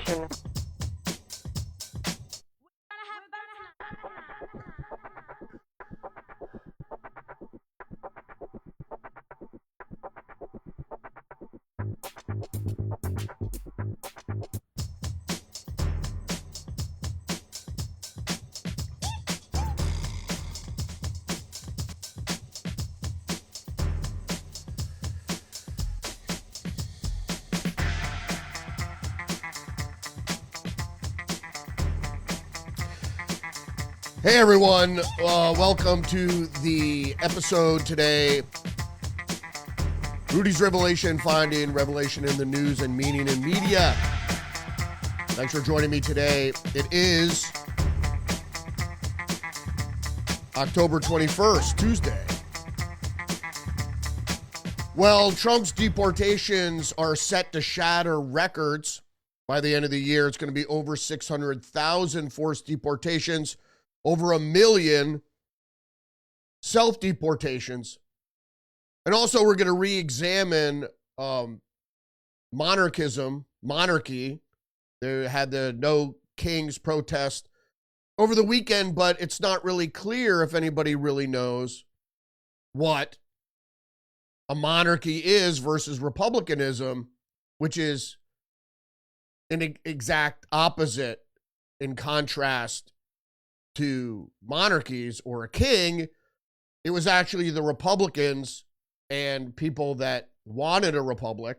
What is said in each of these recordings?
deportation. Hey everyone, welcome to the episode today. Rudy's Revelation, finding revelation in the news and meaning in media. Thanks for joining me today. It is October 21st, Tuesday. Well, Trump's deportations are set to shatter records. By the end of the year, it's going to be over 600,000 forced deportations. Over 1 million self-deportations. And also we're going to re-examine monarchy. They had the No Kings protest over the weekend, but it's not really clear if anybody really knows what a monarchy is versus republicanism, which is an exact opposite in contrast to monarchies or a king. It was actually the Republicans and people that wanted a republic,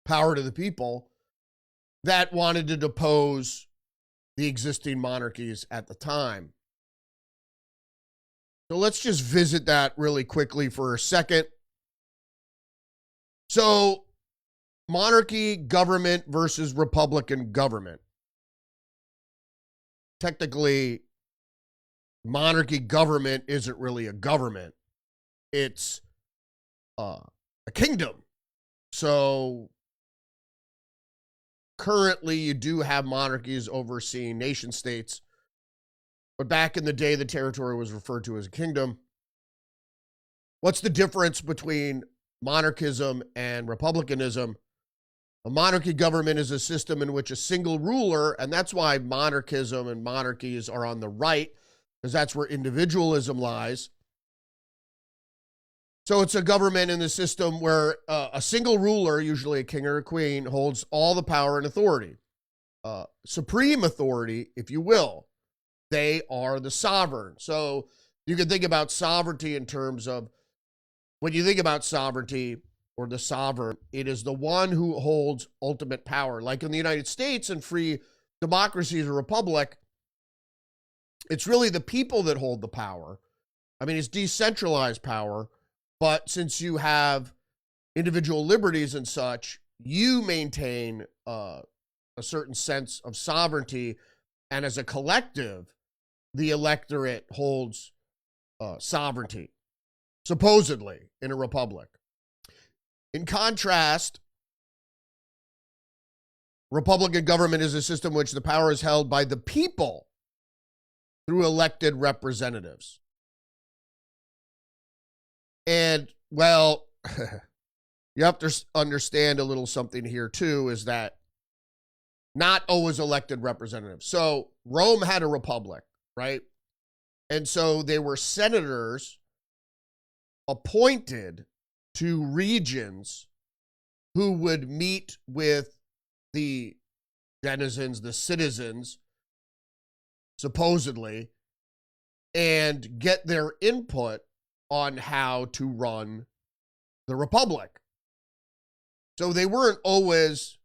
power to the people, that wanted to depose the existing monarchies at the time. So let's just visit that really quickly for a second. So, monarchy government versus Republican government. Technically, monarchy government isn't really a government. It's a kingdom. So currently you do have monarchies overseeing nation states, but back in the day, the territory was referred to as a kingdom. What's the difference between monarchism and republicanism? A monarchy government is a system in which a single ruler, and that's why monarchism and monarchies are on the right, because that's where individualism lies. So it's a government in the system where a single ruler, usually a king or a queen, holds all the power and authority. Supreme authority, if you will. They are the sovereign. So you can think about sovereignty in terms of, when you think about sovereignty, or the sovereign, it is the one who holds ultimate power. Like in the United States and free democracies or republic, it's really the people that hold the power. I mean, it's decentralized power, but since you have individual liberties and such, you maintain a certain sense of sovereignty, and as a collective, the electorate holds sovereignty, supposedly, in a republic. In contrast, Republican government is a system in which the power is held by the people through elected representatives. And, well, you have to understand a little something here, too, is that not always elected representatives. So Rome had a republic, right? And so they were senators appointed to regions who would meet with the denizens, the citizens, supposedly, and get their input on how to run the republic. So they weren't always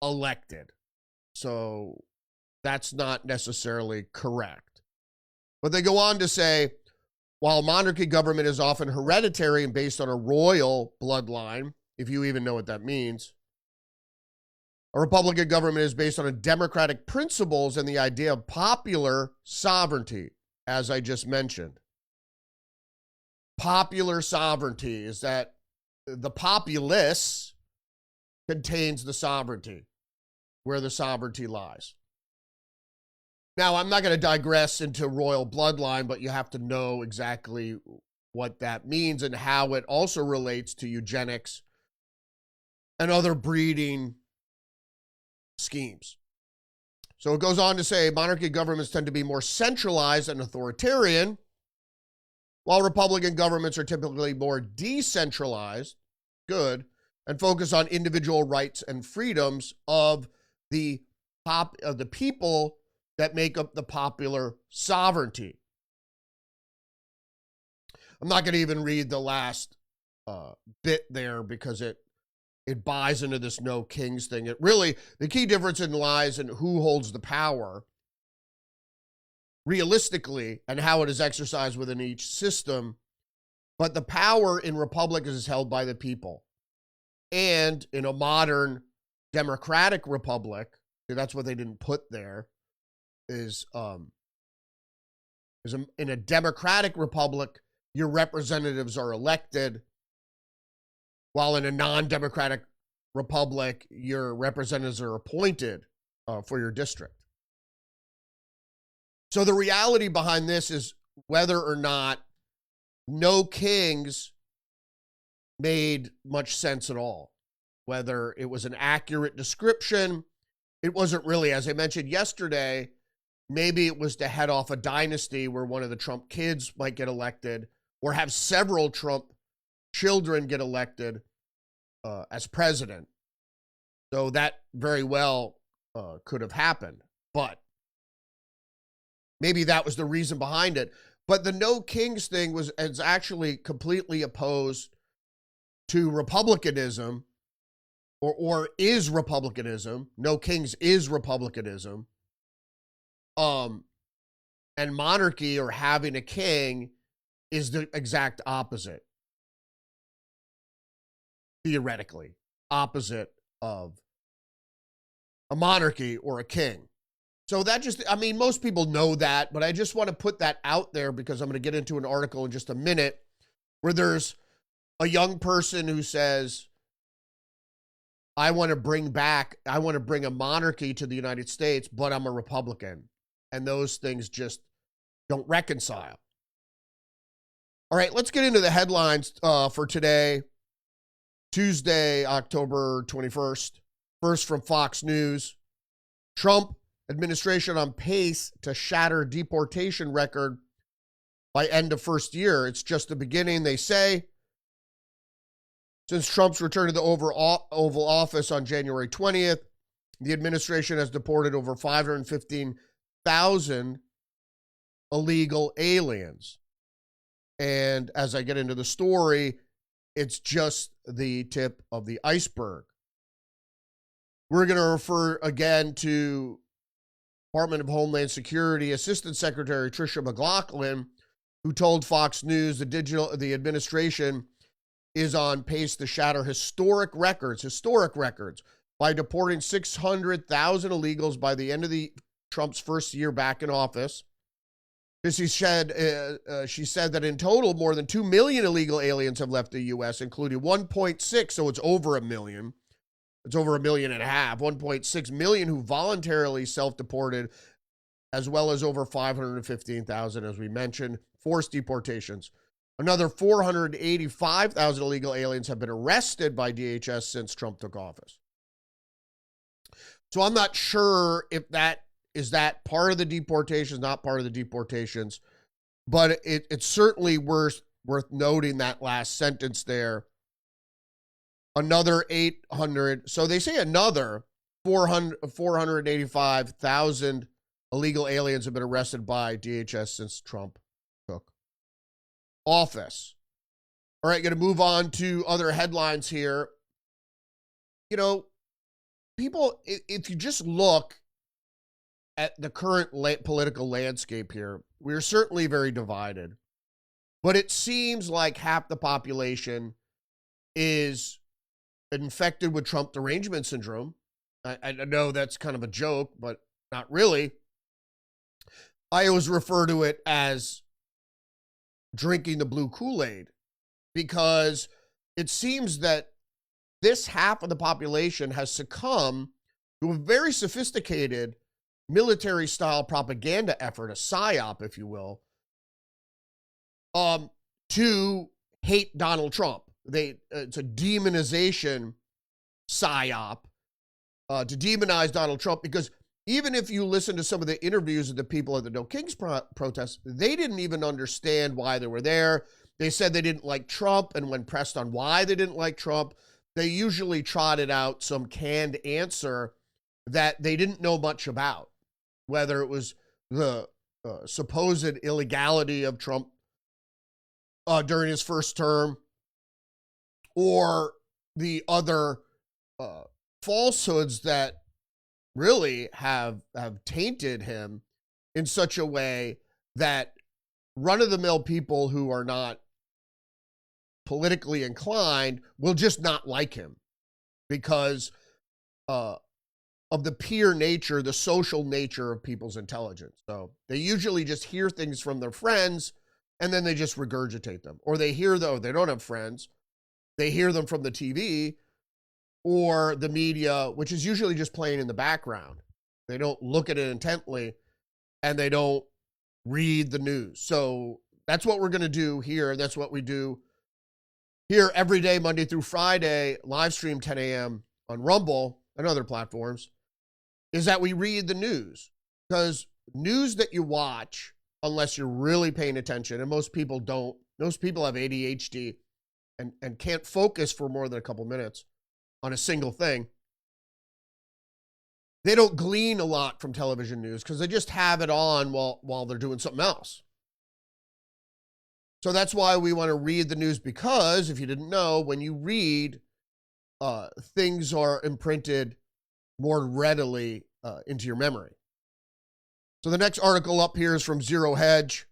elected. So that's not necessarily correct. But they go on to say, while monarchy government is often hereditary and based on a royal bloodline, if you even know what that means, a Republican government is based on democratic principles and the idea of popular sovereignty, as I just mentioned. Popular sovereignty is that the populace contains the sovereignty, where the sovereignty lies. Now, I'm not going to digress into royal bloodline, but you have to know exactly what that means and how it also relates to eugenics and other breeding schemes. So it goes on to say monarchy governments tend to be more centralized and authoritarian, while Republican governments are typically more decentralized, good, and focus on individual rights and freedoms of the people that make up the popular sovereignty. I'm not going to even read the last bit there because it buys into this no kings thing. It really, the key difference lies in who holds the power realistically and how it is exercised within each system. But the power in republics is held by the people. And in a modern democratic republic, that's what they didn't put there, is in a democratic republic, your representatives are elected, while in a non-democratic republic, your representatives are appointed for your district. So the reality behind this is whether or not no kings made much sense at all. Whether it was an accurate description, it wasn't really. As I mentioned yesterday, maybe it was to head off a dynasty where one of the Trump kids might get elected, or have several Trump children get elected as president. So that very well could have happened. But maybe that was the reason behind it. But the no kings thing is actually completely opposed to republicanism, or is republicanism. No kings is republicanism. And monarchy, or having a king, is the exact opposite. Theoretically, opposite of a monarchy or a king. So that just, I mean, most people know that, but I just want to put that out there because I'm going to get into an article in just a minute where there's a young person who says, I want to bring a monarchy to the United States, but I'm a Republican. And those things just don't reconcile. All right, let's get into the headlines for today, Tuesday, October 21st. First from Fox News. Trump administration on pace to shatter deportation record by end of first year. It's just the beginning, they say. Since Trump's return to the Oval Office on January 20th, the administration has deported over 515,000 illegal aliens. And as I get into the story, it's just the tip of the iceberg. We're going to refer again to Department of Homeland Security Assistant Secretary Tricia McLaughlin, who told Fox News the administration is on pace to shatter historic records by deporting 600,000 illegals by the end of Trump's first year back in office. She said that in total, more than 2 million illegal aliens have left the U.S., including 1.6, so it's over a million. It's over 1.5 million, 1.6 million who voluntarily self-deported, as well as over 515,000, as we mentioned, forced deportations. Another 485,000 illegal aliens have been arrested by DHS since Trump took office. So I'm not sure if that is part of the deportations, not part of the deportations, but it's certainly worth noting that last sentence there. Another 800, so they say another 485,000 illegal aliens have been arrested by DHS since Trump took office. All right, going to move on to other headlines here. You know, people, if you just look at the current political landscape here, we're certainly very divided. But it seems like half the population is infected with Trump derangement syndrome. I know that's kind of a joke, but not really. I always refer to it as drinking the blue Kool-Aid, because it seems that this half of the population has succumbed to a very sophisticated military-style propaganda effort, a psyop, if you will, to hate Donald Trump. It's a demonization psyop to demonize Donald Trump, because even if you listen to some of the interviews of the people at the No Kings protests, they didn't even understand why they were there. They said they didn't like Trump, and when pressed on why they didn't like Trump, they usually trotted out some canned answer that they didn't know much about, whether it was the supposed illegality of Trump during his first term, or the other falsehoods that really have tainted him in such a way that run-of-the-mill people who are not politically inclined will just not like him because of the peer nature, the social nature of people's intelligence. So they usually just hear things from their friends and then they just regurgitate them. Or they hear, though, they don't have friends. They hear them from the TV or the media, which is usually just playing in the background. They don't look at it intently and they don't read the news. So that's what we're going to do here. That's what we do here every day, Monday through Friday, live stream 10 a.m. on Rumble and other platforms, is that we read the news. Because news that you watch, unless you're really paying attention, and most people don't, most people have ADHD and can't focus for more than a couple minutes on a single thing. They don't glean a lot from television news because they just have it on while they're doing something else. So that's why we want to read the news, because if you didn't know, when you read, things are imprinted more readily into your memory. So the next article up here is from Zero Hedge.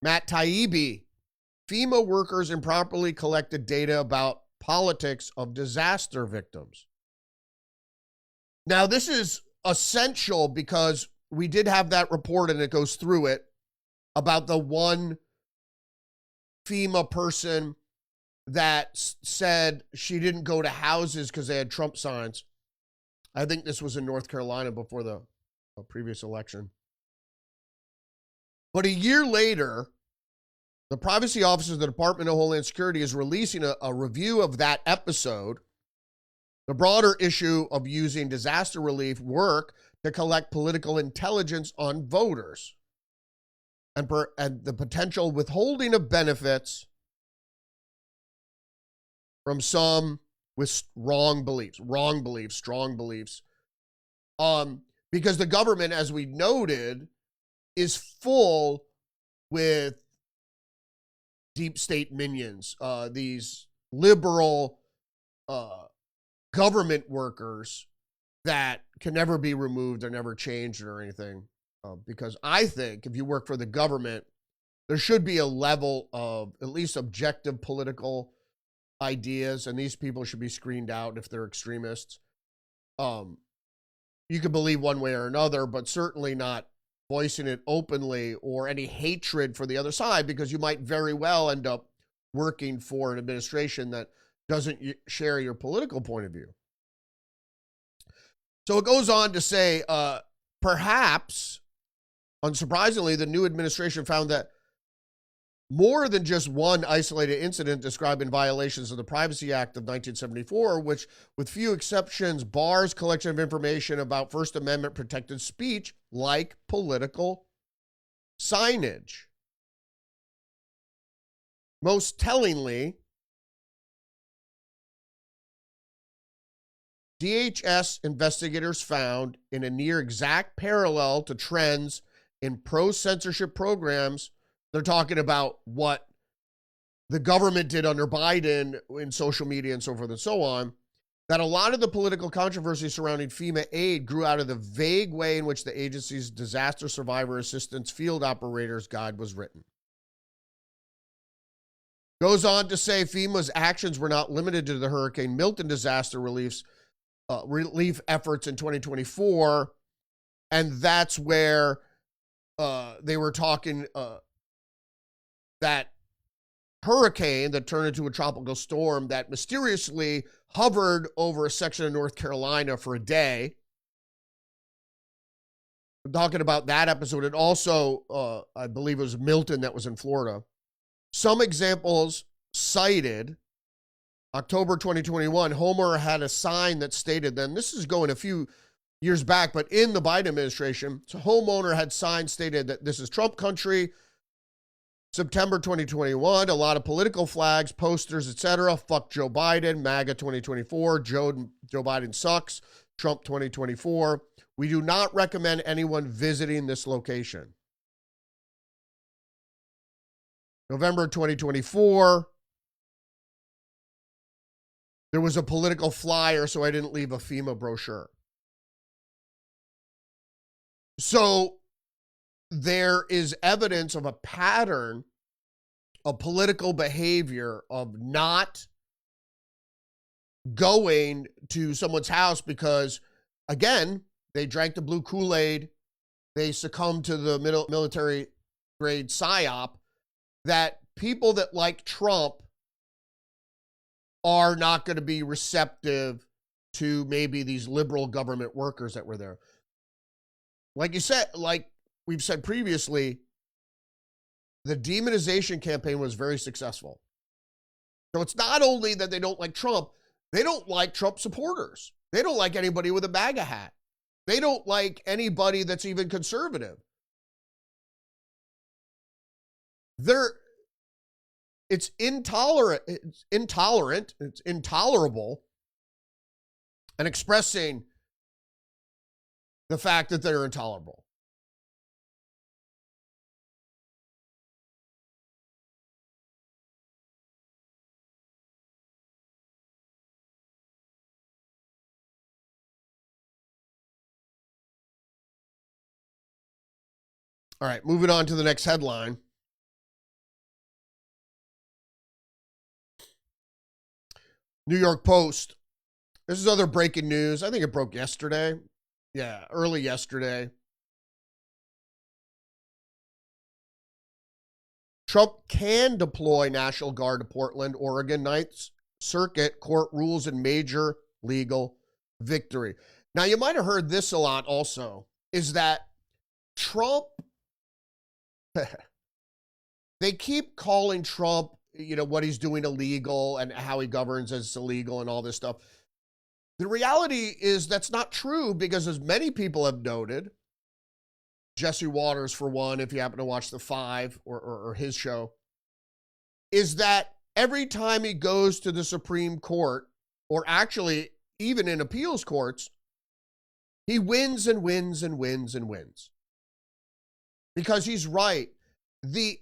Matt Taibbi, FEMA workers improperly collected data about politics of disaster victims. Now, this is essential because we did have that report, and it goes through it, about the one FEMA person that said she didn't go to houses because they had Trump signs. I think this was in North Carolina before the previous election. But a year later, the Privacy Office of the Department of Homeland Security is releasing a review of that episode, the broader issue of using disaster relief work to collect political intelligence on voters, and the potential withholding of benefits from some with strong beliefs, because the government, as we noted, is full with deep state minions, these liberal government workers that can never be removed or never changed or anything. Because I think if you work for the government, there should be a level of at least objective political ideas, and these people should be screened out if they're extremists. You could believe one way or another, but certainly not voicing it openly or any hatred for the other side, because you might very well end up working for an administration that doesn't share your political point of view. So it goes on to say, perhaps, unsurprisingly, the new administration found that more than just one isolated incident describing violations of the Privacy Act of 1974, which, with few exceptions, bars collection of information about First Amendment protected speech like political signage. Most tellingly, DHS investigators found, in a near exact parallel to trends in pro-censorship programs, they're talking about what the government did under Biden in social media and so forth and so on, that a lot of the political controversy surrounding FEMA aid grew out of the vague way in which the agency's Disaster Survivor Assistance Field Operators Guide was written. Goes on to say FEMA's actions were not limited to the Hurricane Milton disaster relief efforts in 2024, and that's where they were talking that hurricane that turned into a tropical storm that mysteriously hovered over a section of North Carolina for a day. I'm talking about that episode. And also, I believe it was Milton that was in Florida. Some examples cited October 2021, Homer had a sign that stated, then this is going a few years back, but in the Biden administration, so homeowner had signs stated that this is Trump country. September 2021, a lot of political flags, posters, etc. Fuck Joe Biden, MAGA 2024, Joe Biden sucks, Trump 2024. We do not recommend anyone visiting this location. November 2024, there was a political flyer, so I didn't leave a FEMA brochure. So there is evidence of a pattern of political behavior of not going to someone's house because, again, they drank the blue Kool-Aid, they succumbed to the military grade psyop, that people that like Trump are not going to be receptive to maybe these liberal government workers that were there. Like you said, like we've said previously, the demonization campaign was very successful. So it's not only that they don't like Trump, they don't like Trump supporters. They don't like anybody with a MAGA hat. They don't like anybody that's even conservative. It's intolerant, it's intolerable, and expressing the fact that they're intolerable. All right, moving on to the next headline. New York Post. This is other breaking news. I think it broke yesterday. Yeah, early yesterday. Trump can deploy National Guard to Portland, Oregon. Ninth Circuit Court rules in major legal victory. Now, you might have heard this a lot also, is that Trump, they keep calling Trump, you know, what he's doing illegal and how he governs as illegal and all this stuff. The reality is that's not true because, as many people have noted, Jesse Waters, for one, if you happen to watch The Five or his show, is that every time he goes to the Supreme Court, or actually even in appeals courts, he wins and wins and wins and wins. Because he's right. The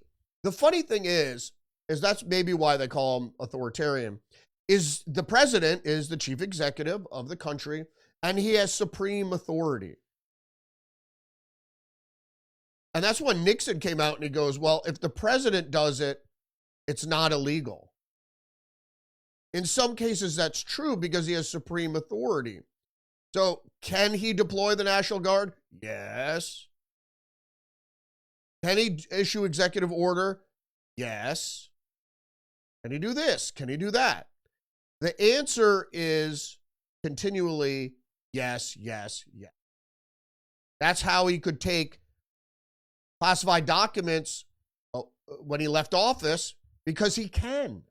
funny thing is that's maybe why they call him authoritarian, is the president is the chief executive of the country, and he has supreme authority. And that's when Nixon came out and he goes, well, if the president does it, it's not illegal. In some cases, that's true because he has supreme authority. So can he deploy the National Guard? Yes. Can he issue executive order? Yes. Can he do this? Can he do that? The answer is continually yes, yes, yes. That's how he could take classified documents when he left office, because he can.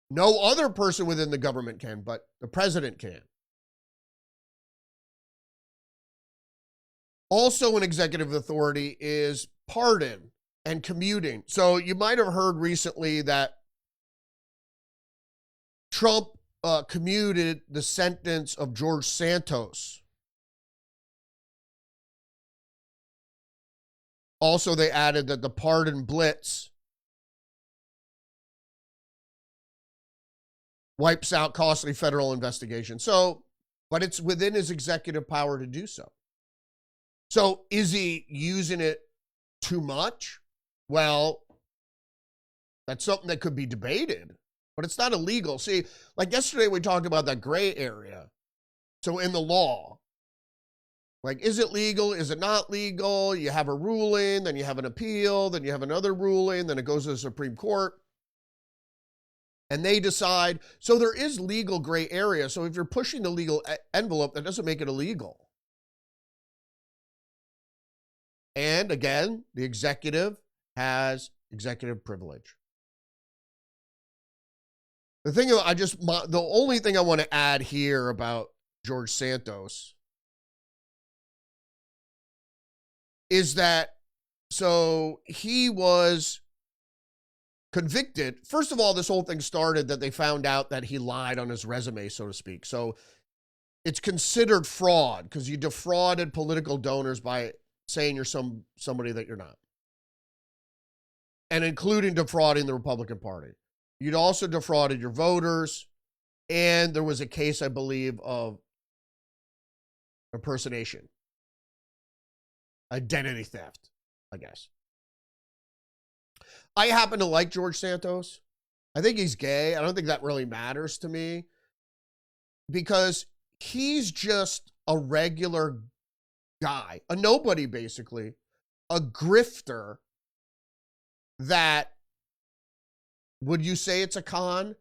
No other person within the government can, but the president can. Also, an executive authority is pardon and commuting. So you might have heard recently that Trump commuted the sentence of George Santos. Also, they added that the pardon blitz wipes out costly federal investigation. So, but it's within his executive power to do so. So is he using it too much? Well, that's something that could be debated, but it's not illegal. See, like yesterday we talked about that gray area. So in the law, like, is it legal? Is it not legal? You have a ruling, then you have an appeal, then you have another ruling, then it goes to the Supreme Court, and they decide. So there is legal gray area. So if you're pushing the legal envelope, that doesn't make it illegal. And again, the executive has executive privilege. The thing the only thing I want to add here about George Santos is that, so he was convicted. First of all, this whole thing started that they found out that he lied on his resume, so to speak. So it's considered fraud because you defrauded political donors by saying you're somebody that you're not. And including defrauding the Republican Party. You'd also defrauded your voters. And there was a case, I believe, of impersonation. Identity theft, I guess. I happen to like George Santos. I think he's gay. I don't think that really matters to me because he's just a regular guy, a nobody, basically, a grifter that, would you say it's a con?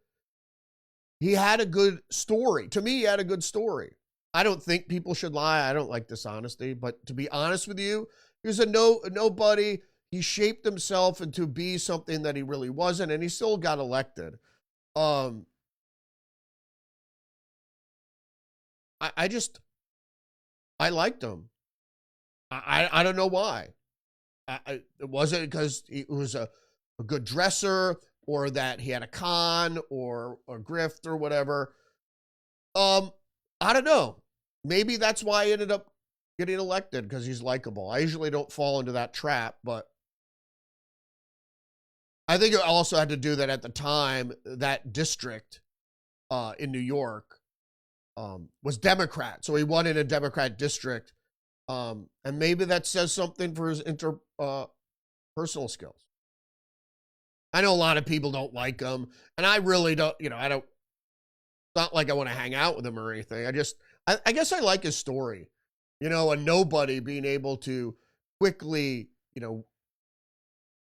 He had a good story. To me, he had a good story. I don't think people should lie. I don't like dishonesty, but to be honest with you, he was a nobody. He shaped himself into be something that he really wasn't, and he still got elected. I liked him. I don't know why. It wasn't because he was a good dresser or that he had a con or a grift or whatever. I don't know. Maybe that's why he ended up getting elected, because he's likable. I usually don't fall into that trap, but I think it also had to do that at the time, that district in New York was Democrat. So he won in a Democrat district. And maybe that says something for his personal skills. I know a lot of people don't like him, and I really don't, it's not like I want to hang out with him or anything. I guess I like his story, a nobody being able to quickly,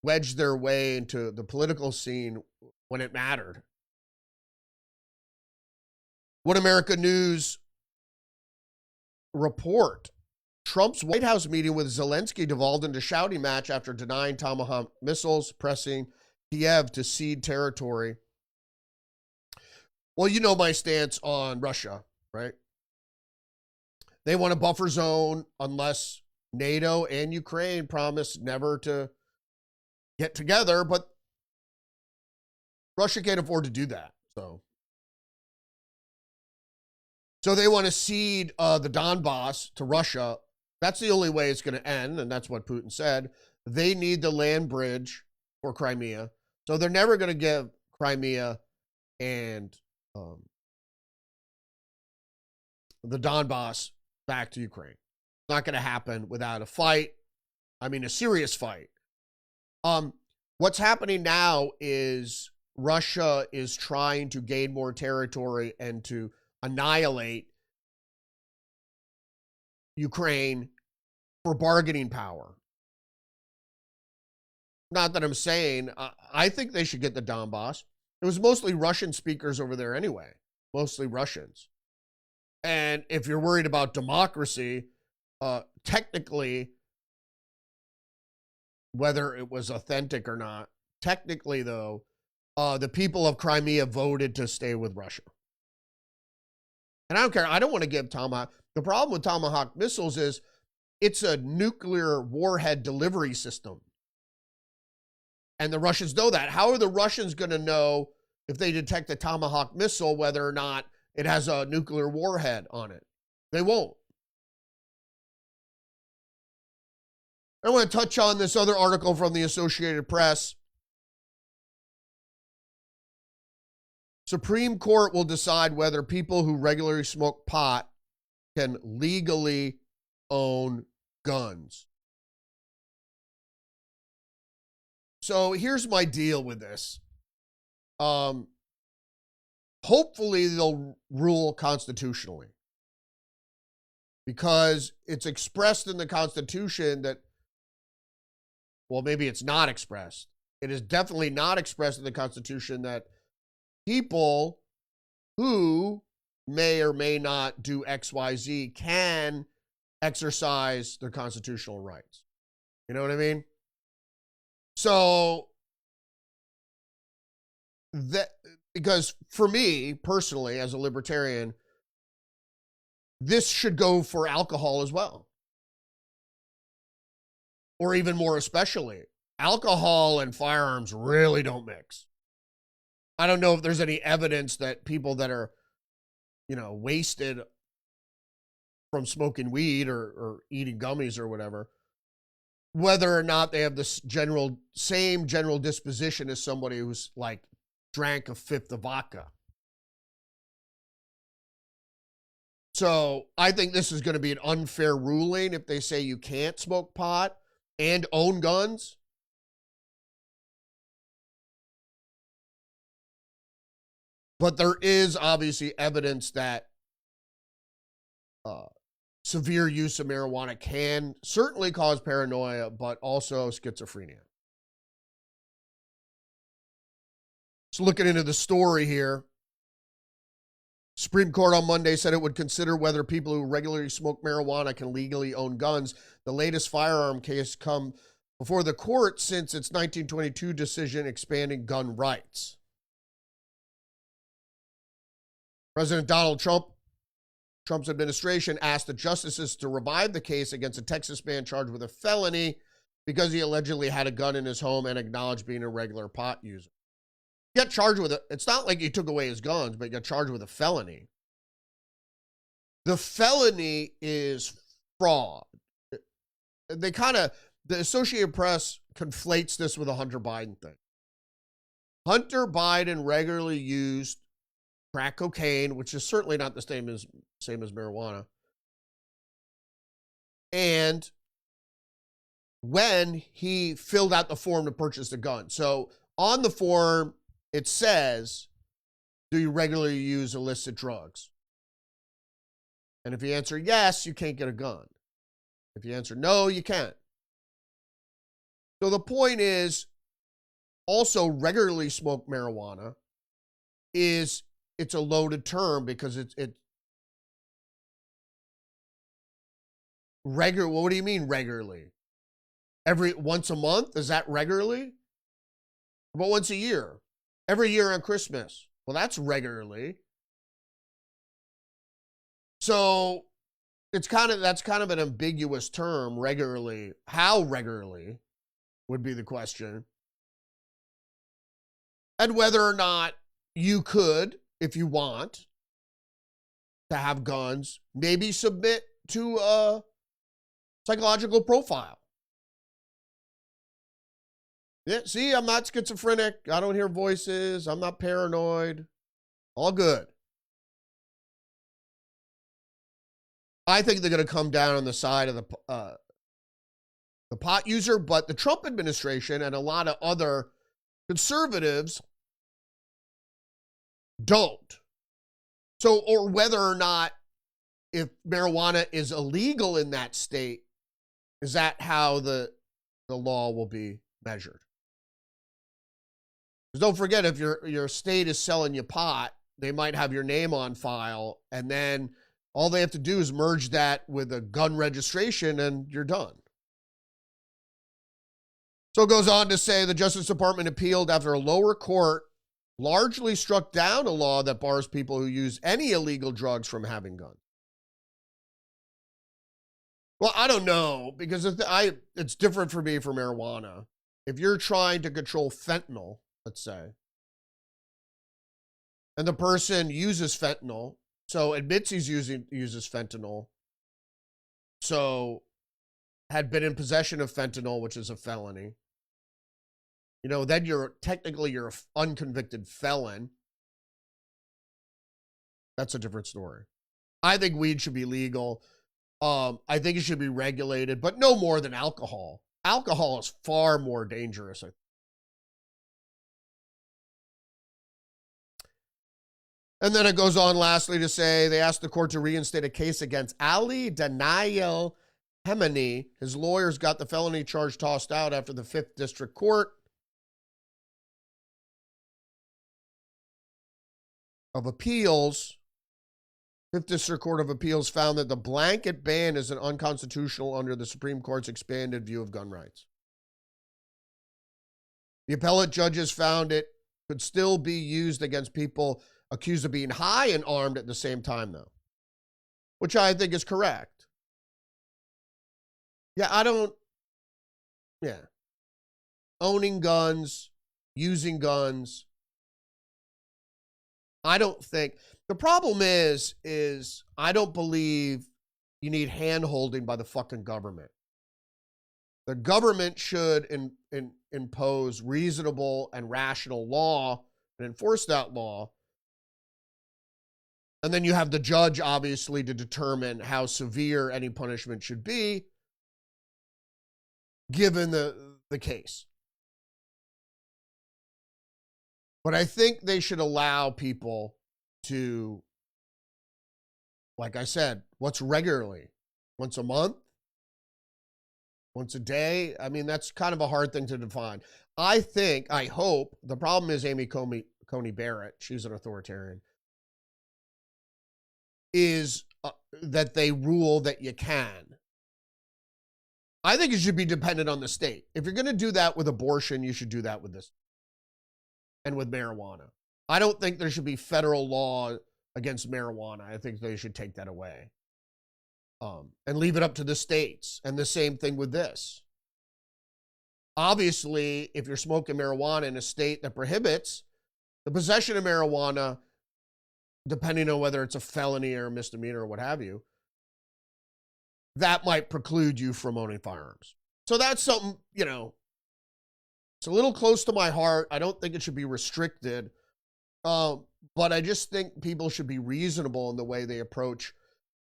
wedge their way into the political scene when it mattered. One America News report: Trump's White House meeting with Zelensky devolved into shouting match after denying Tomahawk missiles, pressing Kiev to cede territory. Well, you know my stance on Russia, right? They want a buffer zone unless NATO and Ukraine promise never to get together, but Russia can't afford to do that. So they want to cede the Donbass to Russia. That's the only way it's going to end, and that's what Putin said. They need the land bridge for Crimea. So they're never going to give Crimea and the Donbass back to Ukraine. It's not going to happen without a fight. I mean, a serious fight. What's happening now is Russia is trying to gain more territory and to annihilate Ukraine for bargaining power. Not that I'm saying, I think they should get the Donbass. It was mostly Russian speakers over there anyway, mostly Russians. And if you're worried about democracy, technically, whether it was authentic or not, technically though, the people of Crimea voted to stay with Russia. And I don't care. I don't want to give Tomahawk. The problem with Tomahawk missiles is it's a nuclear warhead delivery system. And the Russians know that. How are the Russians going to know if they detect a Tomahawk missile whether or not it has a nuclear warhead on it? They won't. I want to touch on this other article from the Associated Press. Supreme Court will decide whether people who regularly smoke pot can legally own guns. So here's my deal with this. Hopefully they'll rule constitutionally, because it's expressed in the Constitution that, well, maybe it's not expressed. It is definitely not expressed in the Constitution that people who may or may not do XYZ can exercise their constitutional rights. You know what I mean? So because for me personally, as a libertarian, this should go for alcohol as well. Or even more especially, alcohol and firearms really don't mix. I don't know if there's any evidence that people that are, wasted from smoking weed or eating gummies or whatever, whether or not they have this same general disposition as somebody who's like drank a fifth of vodka. So I think this is going to be an unfair ruling if they say you can't smoke pot and own guns. But there is obviously evidence that severe use of marijuana can certainly cause paranoia, but also schizophrenia. So looking into the story here, Supreme Court on Monday said it would consider whether people who regularly smoke marijuana can legally own guns. The latest firearm case come before the court since its 1922 decision expanding gun rights. President Donald Trump's administration asked the justices to revive the case against a Texas man charged with a felony because he allegedly had a gun in his home and acknowledged being a regular pot user. He got charged with it. It's not like he took away his guns, but he got charged with a felony. The felony is fraud. The Associated Press conflates this with a Hunter Biden thing. Hunter Biden regularly used crack cocaine, which is certainly not the same as marijuana. And when he filled out the form to purchase the gun. So on the form, it says, do you regularly use illicit drugs? And if you answer yes, you can't get a gun. If you answer no, you can't. So the point is, also regularly smoke marijuana it's a loaded term because it's regular. What do you mean regularly? Once a month? Is that regularly? About once a year? Every year on Christmas? Well, that's regularly. So that's kind of an ambiguous term, regularly. How regularly would be the question. And whether or not you could, if you want to have guns, maybe submit to a psychological profile. Yeah, see, I'm not schizophrenic. I don't hear voices. I'm not paranoid. All good. I think they're going to come down on the side of the pot user, but the Trump administration and a lot of other conservatives don't. So, or whether or not, if marijuana is illegal in that state, is that how the law will be measured? Because don't forget, if your state is selling you pot, they might have your name on file, and then all they have to do is merge that with a gun registration, and you're done. So it goes on to say the Justice Department appealed after a lower court largely struck down a law that bars people who use any illegal drugs from having guns. Well, I don't know, because it's different for me for marijuana. If you're trying to control fentanyl, let's say, and the person uses fentanyl, so admits uses fentanyl, so had been in possession of fentanyl, which is a felony, then you're an unconvicted felon. That's a different story. I think weed should be legal. I think it should be regulated, but no more than alcohol. Alcohol is far more dangerous. And then it goes on lastly to say they asked the court to reinstate a case against Ali Daniel Hemeni. His lawyers got the felony charge tossed out after the 5th District Court of Appeals, 5th District Court of Appeals found that the blanket ban is unconstitutional under the Supreme Court's expanded view of gun rights. The appellate judges found it could still be used against people accused of being high and armed at the same time, though, which I think is correct. Yeah, owning guns, using guns. I don't think, the problem is I don't believe you need hand-holding by the fucking government. The government should impose reasonable and rational law and enforce that law. And then you have the judge, obviously, to determine how severe any punishment should be, given the case. But I think they should allow people to, like I said, what's regularly? Once a month? Once a day? I mean, that's kind of a hard thing to define. I hope, the problem is Amy Coney Barrett, she's an authoritarian, is that they rule that you can. I think it should be dependent on the state. If you're going to do that with abortion, you should do that with this. And with marijuana. I don't think there should be federal law against marijuana. I think they should take that away. And leave it up to the states. And the same thing with this. Obviously, if you're smoking marijuana in a state that prohibits the possession of marijuana, depending on whether it's a felony or a misdemeanor or what have you, that might preclude you from owning firearms. So that's something, it's a little close to my heart. I don't think it should be restricted. But I just think people should be reasonable in the way they approach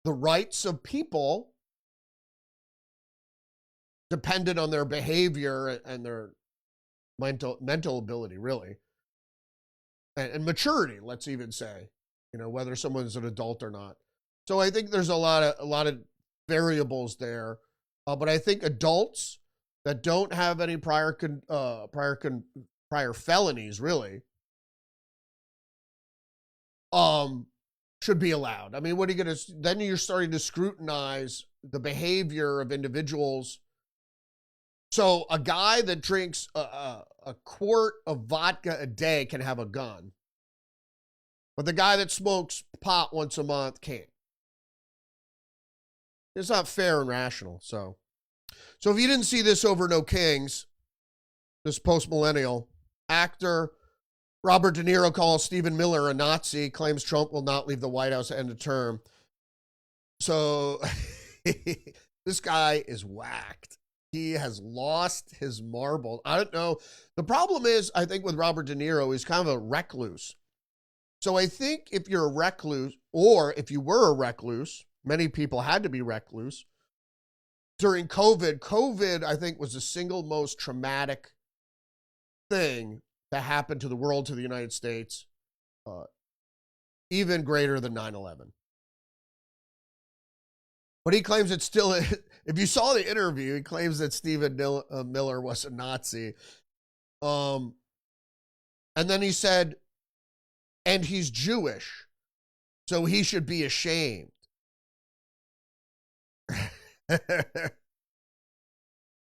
the rights of people, dependent on their behavior and their mental ability, really. And maturity, let's even say, whether someone's an adult or not. So I think there's a lot of variables there. But I think adults that don't have any prior felonies, really, should be allowed. I mean, what are you going to, then you're starting to scrutinize the behavior of individuals. So a guy that drinks a quart of vodka a day can have a gun, but the guy that smokes pot once a month can't. It's not fair and rational. So if you didn't see this over No Kings, this post-millennial actor, Robert De Niro calls Stephen Miller a Nazi, claims Trump will not leave the White House at end of term. So this guy is whacked. He has lost his marbles. I don't know. The problem is, I think with Robert De Niro, he's kind of a recluse. So I think if you're a recluse, or if you were a recluse, many people had to be recluse. During COVID, I think, was the single most traumatic thing that happened to the world, to the United States, even greater than 9/11. But he claims it's still, if you saw the interview, he claims that Stephen Miller was a Nazi. And then he said, and he's Jewish, so he should be ashamed.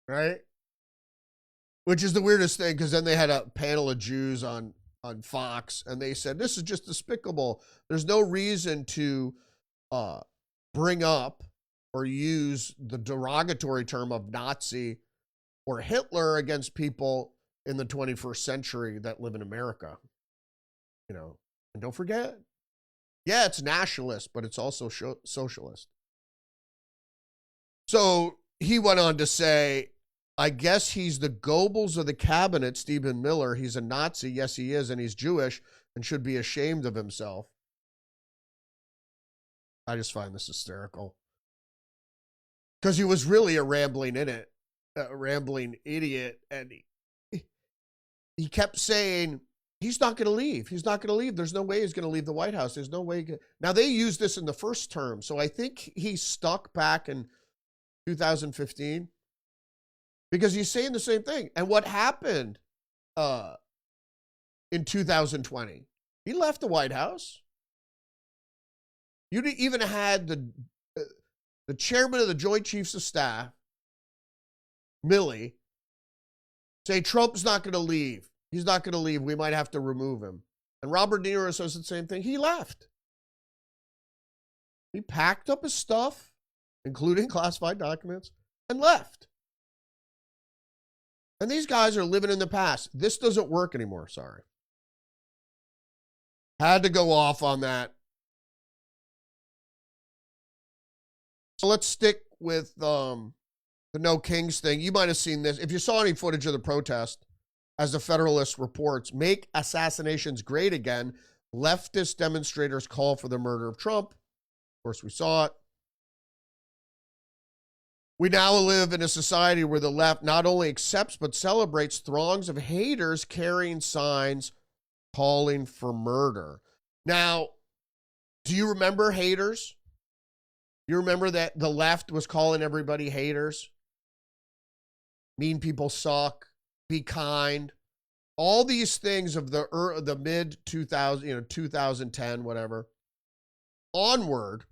Right? Which is the weirdest thing, because then they had a panel of Jews on Fox, and they said, this is just despicable. There's no reason to bring up or use the derogatory term of Nazi or Hitler against people in the 21st century that live in America. And don't forget, yeah, it's nationalist, but it's also socialist. So he went on to say, I guess he's the Goebbels of the cabinet, Stephen Miller. He's a Nazi. Yes, he is. And he's Jewish and should be ashamed of himself. I just find this hysterical. Because he was really a rambling idiot. And he kept saying, he's not going to leave. He's not going to leave. There's no way he's going to leave the White House. There's no way. Now, they used this in the first term. So I think he's stuck back in 2015. Because he's saying the same thing. And what happened in 2020? He left the White House. You even had the chairman of the Joint Chiefs of Staff, Milley, say Trump's not going to leave. He's not going to leave. We might have to remove him. And Robert De Niro says the same thing. He left. He packed up his stuff, including classified documents, and left. And these guys are living in the past. This doesn't work anymore. Sorry. Had to go off on that. So let's stick with the No Kings thing. You might have seen this. If you saw any footage of the protest, as the Federalist reports, make assassinations great again. Leftist demonstrators call for the murder of Trump. Of course, we saw it. We now live in a society where the left not only accepts but celebrates throngs of haters carrying signs calling for murder. Now, do you remember haters? You remember that the left was calling everybody haters? Mean people suck. Be kind. All these things of the mid 2000, 2010, whatever, onward.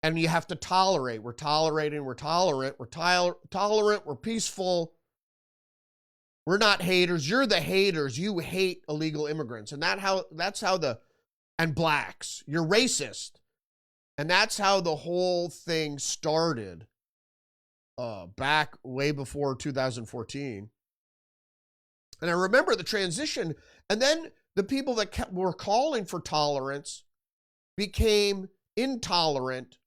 And you have to tolerate. We're tolerating. We're tolerant. We're tolerant. We're peaceful. We're not haters. You're the haters. You hate illegal immigrants. And and blacks. You're racist. And that's how the whole thing started back way before 2014. And I remember the transition. And then the people that were calling for tolerance became intolerant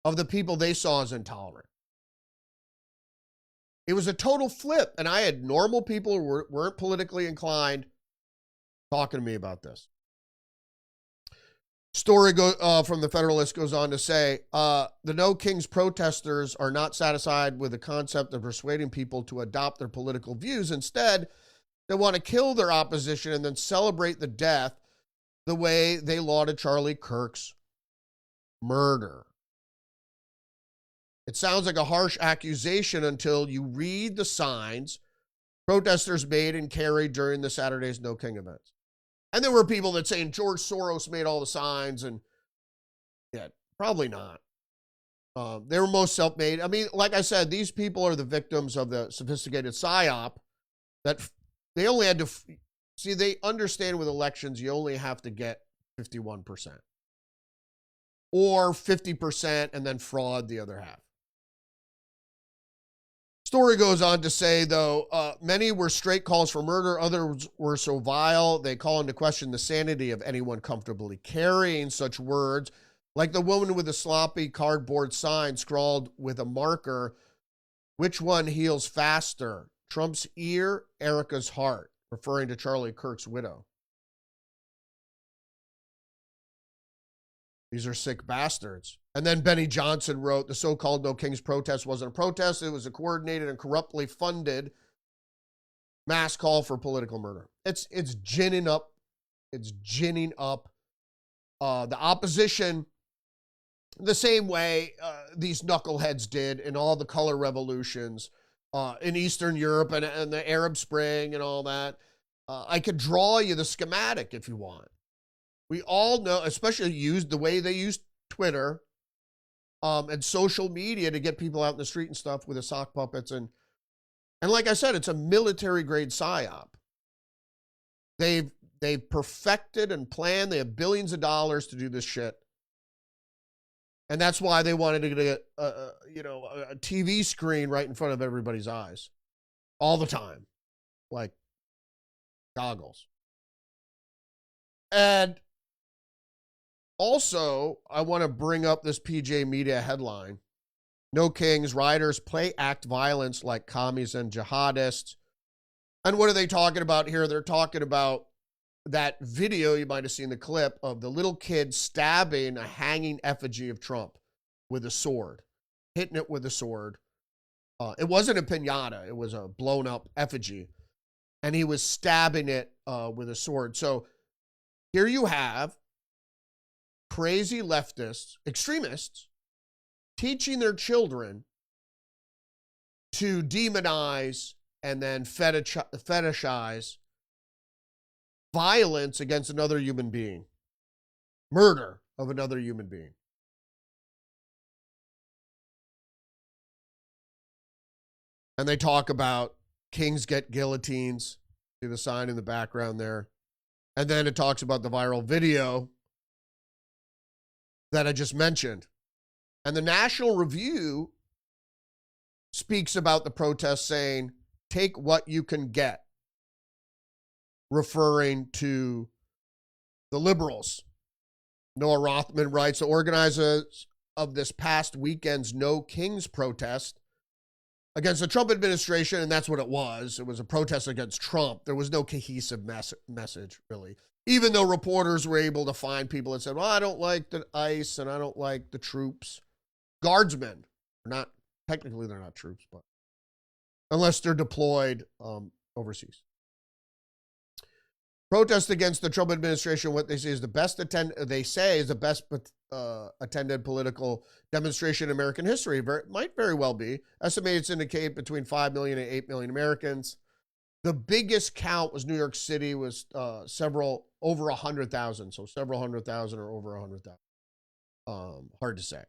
of the people they saw as intolerant. It was a total flip. And I had normal people who weren't politically inclined talking to me about this. Story from the Federalist goes on to say, the No Kings protesters are not satisfied with the concept of persuading people to adopt their political views. Instead, they want to kill their opposition and then celebrate the death the way they lauded Charlie Kirk's murder. It sounds like a harsh accusation until you read the signs protesters made and carried during the Saturday's No King events. And there were people that saying George Soros made all the signs, and yeah, probably not. They were most self-made. I mean, like I said, these people are the victims of the sophisticated psyop that they only had to see. They understand with elections, you only have to get 51% or 50% and then fraud the other half. Story goes on to say, though, many were straight calls for murder. Others were so vile, they call into question the sanity of anyone comfortably carrying such words, like the woman with a sloppy cardboard sign scrawled with a marker, which one heals faster, Trump's ear, Erica's heart, referring to Charlie Kirk's widow. These are sick bastards. And then Benny Johnson wrote, the so-called No Kings protest wasn't a protest. It was a coordinated and corruptly funded mass call for political murder. It's ginning up. It's ginning up the opposition the same way these knuckleheads did in all the color revolutions in Eastern Europe and the Arab Spring and all that. I could draw you the schematic if you want. We all know, especially the way they use Twitter and social media to get people out in the street and stuff with the sock puppets. And like I said, it's a military grade psyop. They've perfected and planned. They have billions of dollars to do this shit. And that's why they wanted to get a TV screen right in front of everybody's eyes all the time, like goggles. And also, I want to bring up this PJ Media headline. No Kings, rioters play act violence like commies and jihadists. And what are they talking about here? They're talking about that video, you might have seen the clip, of the little kid stabbing a hanging effigy of Trump with a sword, hitting it with a sword. It wasn't a piñata. It was a blown up effigy. And he was stabbing it with a sword. So here you have crazy leftists, extremists, teaching their children to demonize and then fetishize violence against another human being, murder of another human being. And they talk about Kings get guillotines. See the sign in the background there. And then it talks about the viral video that I just mentioned. And the National Review speaks about the protest saying, take what you can get, referring to the liberals. Noah Rothman writes, the organizers of this past weekend's No Kings protest against the Trump administration, and that's what it was a protest against Trump. There was no cohesive message, really. Even though reporters were able to find people that said, well, I don't like the ICE and I don't like the troops. Guardsmen are not, technically they're not troops, but unless they're deployed overseas. Protest against the Trump administration, what they say is the best attended political demonstration in American history. Might very well be. Estimates indicate between 5 million and 8 million Americans. The biggest count was New York City, was over 100,000. So several 100,000 or over 100,000. Hard to say.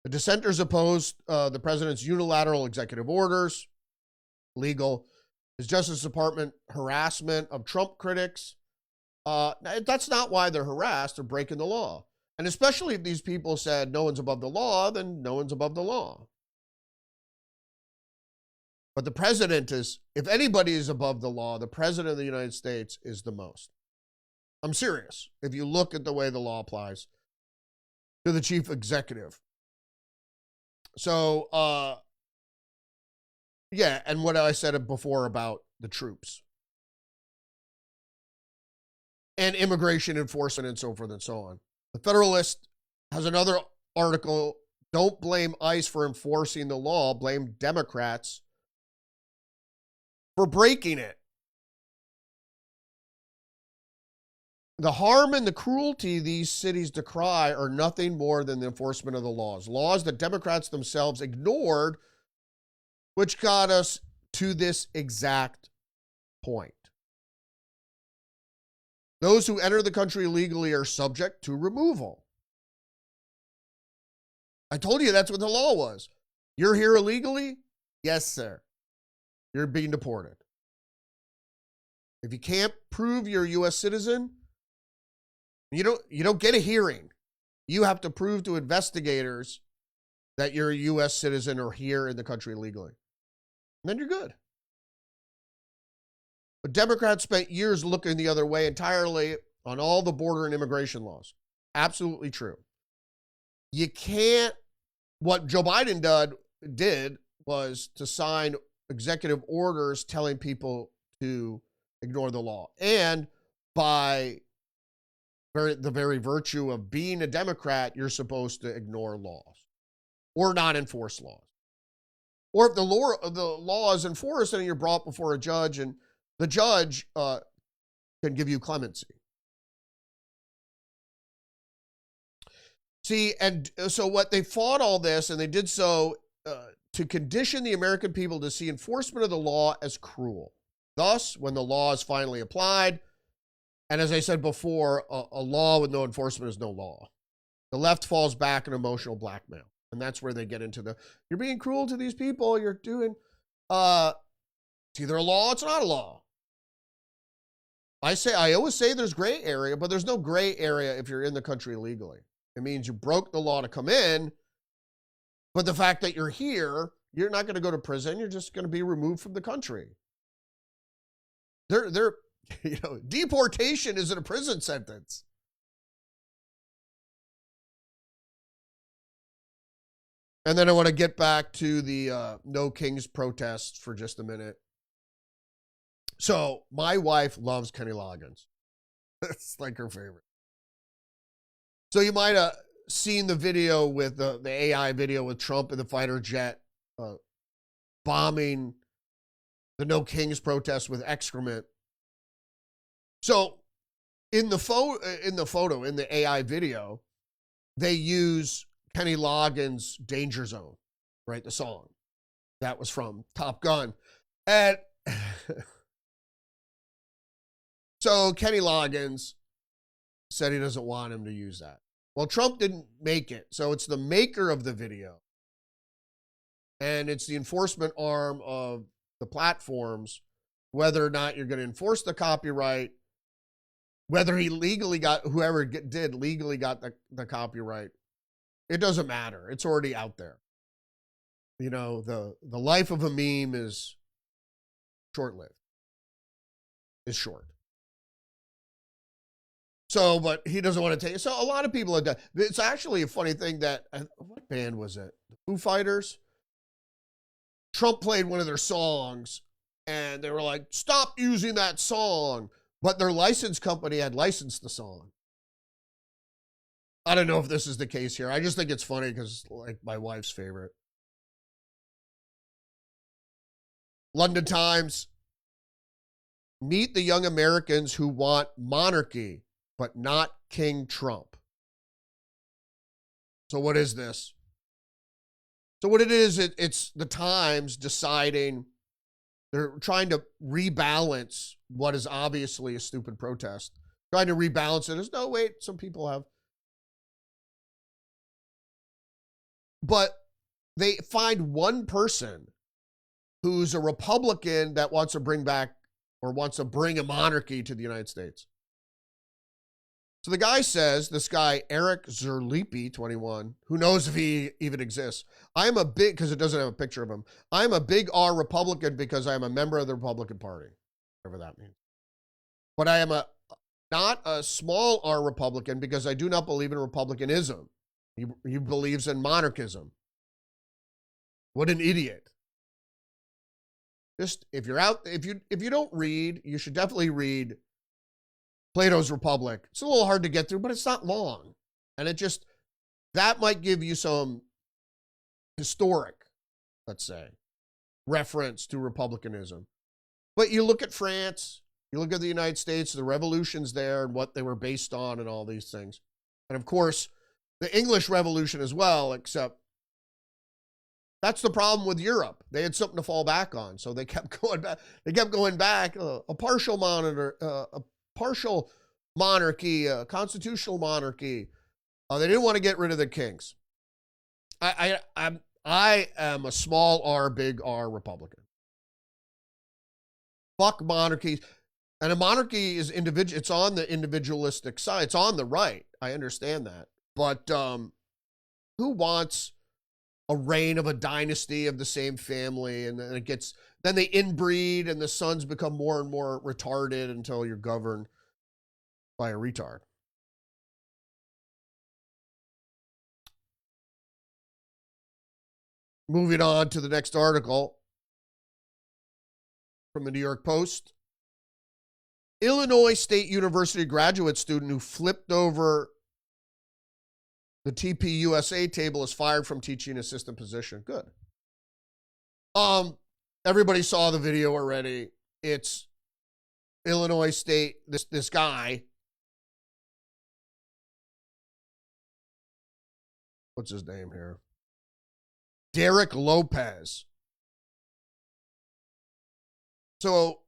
The dissenters opposed the president's unilateral executive orders, legal. His Justice Department harassment of Trump critics. That's not why they're harassed. They're breaking the law. And especially if these people said no one's above the law, then no one's above the law. But the president is, if anybody is above the law, the president of the United States is the most. I'm serious. If you look at the way the law applies to the chief executive. So, yeah, and what I said before about the troops and immigration enforcement and so forth and so on. The Federalist has another article, don't blame ICE for enforcing the law, blame Democrats for breaking it. The harm and the cruelty these cities decry are nothing more than the enforcement of the laws. Laws that Democrats themselves ignored, which got us to this exact point. Those who enter the country illegally are subject to removal. I told you that's what the law was. You're here illegally? Yes, sir. You're being deported. If you can't prove you're a U.S. citizen, you don't get a hearing. You have to prove to investigators that you're a U.S. citizen or here in the country illegally. And then you're good. But Democrats spent years looking the other way entirely on all the border and immigration laws. Absolutely true. You can't, what Joe Biden did was to sign executive orders telling people to ignore the law. And by the very virtue of being a Democrat, you're supposed to ignore laws or not enforce laws. Or if the law is enforced and you're brought before a judge and the judge can give you clemency. See, and so what they fought all this, and they did so to condition the American people to see enforcement of the law as cruel. Thus, when the law is finally applied, and as I said before, a law with no enforcement is no law. The left falls back in emotional blackmail. And that's where they get into you're being cruel to these people, you're doing, it's either a law, it's not a law. I always say there's gray area, but there's no gray area if you're in the country illegally. It means you broke the law to come in, but the fact that you're here, you're not going to go to prison, you're just going to be removed from the country. Deportation isn't a prison sentence. And then I want to get back to the No Kings protests for just a minute. So my wife loves Kenny Loggins. It's like her favorite. So you might have seen the video with the AI video with Trump in the fighter jet bombing the No Kings protest with excrement. So in the AI video, they use Kenny Loggins' Danger Zone, right? The song that was from Top Gun. And so Kenny Loggins said he doesn't want him to use that. Well, Trump didn't make it. So it's the maker of the video. and it's the enforcement arm of the platforms, whether or not you're going to enforce the copyright, whether he legally got, whoever did legally got the copyright. It doesn't matter. It's already out there. You know, the life of a meme is short-lived. Is short. So, but he doesn't want to take it. So a lot of people have done. It's actually a funny thing that, what band was it? The Foo Fighters? Trump played one of their songs and they were like, stop using that song. But their license company had licensed the song. I don't know if this is the case here. I just think it's funny because, like, my wife's favorite. London Times. Meet the young Americans who want monarchy, but not King Trump. So what is this? So what it is, it's the Times deciding, they're trying to rebalance what is obviously a stupid protest. Trying to rebalance it as, no, wait, some people have. But they find one person who's a Republican that wants to bring back or wants to bring a monarchy to the United States. So the guy says, this guy, Eric Zerlipi, 21, who knows if he even exists. I am a big, because it doesn't have a picture of him. I'm a big R Republican because I am a member of the Republican Party, whatever that means. But I am not a small R Republican because I do not believe in Republicanism. He believes in monarchism. What an idiot. Just, if you're out, if you don't read, you should definitely read Plato's Republic. It's a little hard to get through, but it's not long. And it just, that might give you some historic, let's say, reference to republicanism. But you look at France, you look at the United States, the revolutions there and what they were based on and all these things. And of course, the English Revolution as well, except that's the problem with Europe. They had something to fall back on, so they kept going back. They kept going back. A partial monarchy, a constitutional monarchy. They didn't want to get rid of the kings. I am a small R, big R Republican. Fuck monarchies. And a monarchy is individual. It's on the individualistic side. It's on the right. I understand that. But who wants a reign of a dynasty of the same family? And then then they inbreed and the sons become more and more retarded until you're governed by a retard. Moving on to the next article from the New York Post. Illinois State University graduate student who flipped over the TPUSA table is fired from teaching assistant position. Good. Everybody saw the video already. It's Illinois State, this guy. What's his name here? Derek Lopez. So